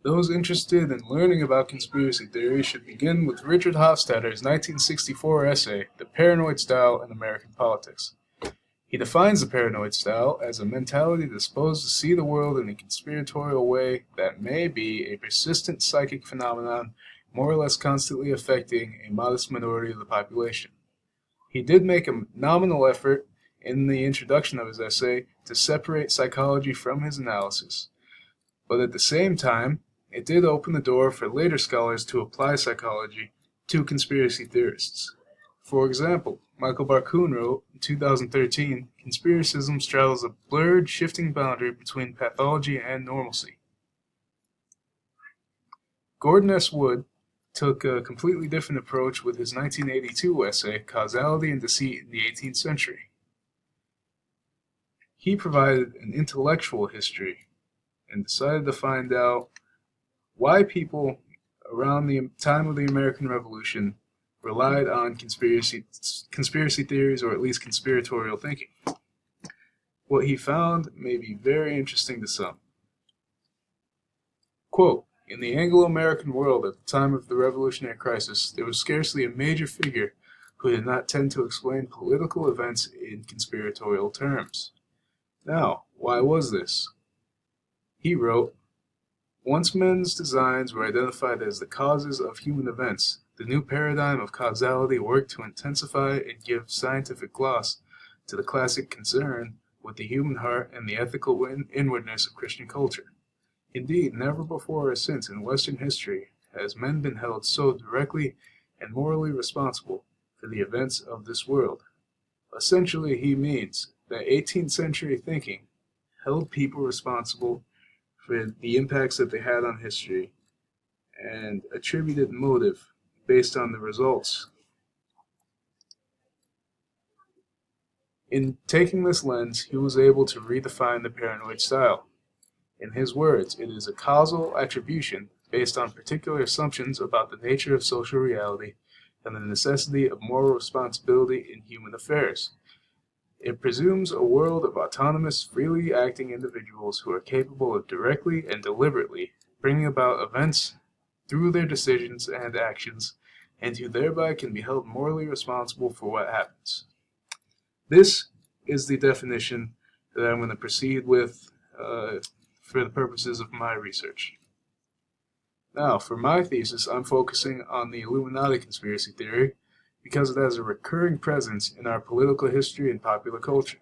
Those interested in learning about conspiracy theory should begin with Richard Hofstadter's 1964 essay, The Paranoid Style in American Politics. He defines the paranoid style as a mentality disposed to see the world in a conspiratorial way that may be a persistent psychic phenomenon more or less constantly affecting a modest minority of the population. He did make a nominal effort in the introduction of his essay to separate psychology from his analysis, but at the same time, it did open the door for later scholars to apply psychology to conspiracy theorists. For example, Michael Barkun wrote in 2013, Conspiracism straddles a blurred, shifting boundary between pathology and normalcy. Gordon S. Wood took a completely different approach with his 1982 essay, Causality and Deceit in the 18th Century. He provided an intellectual history and decided to find out why people around the time of the American Revolution relied on conspiracy theories, or at least conspiratorial thinking. What he found may be very interesting to some. Quote, in the Anglo-American world at the time of the Revolutionary Crisis, there was scarcely a major figure who did not tend to explain political events in conspiratorial terms. Now, why was this? He wrote, once men's designs were identified as the causes of human events, the new paradigm of causality worked to intensify and give scientific gloss to the classic concern with the human heart and the ethical inwardness of Christian culture. Indeed, never before or since in Western history has men been held so directly and morally responsible for the events of this world. Essentially, he means that 18th century thinking held people responsible for the impacts that they had on history and attributed motive based on the results. In taking this lens, he was able to redefine the paranoid style. In his words, it is a causal attribution based on particular assumptions about the nature of social reality and the necessity of moral responsibility in human affairs. It presumes a world of autonomous, freely acting individuals who are capable of directly and deliberately bringing about events through their decisions and actions, and who thereby can be held morally responsible for what happens. This is the definition that I'm going to proceed with for the purposes of my research. Now, for my thesis, I'm focusing on the Illuminati conspiracy theory because it has a recurring presence in our political history and popular culture.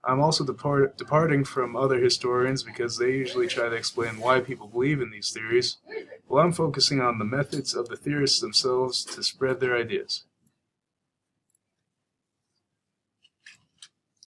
I'm also departing from other historians because they usually try to explain why people believe in these theories, while I'm focusing on the methods of the theorists themselves to spread their ideas.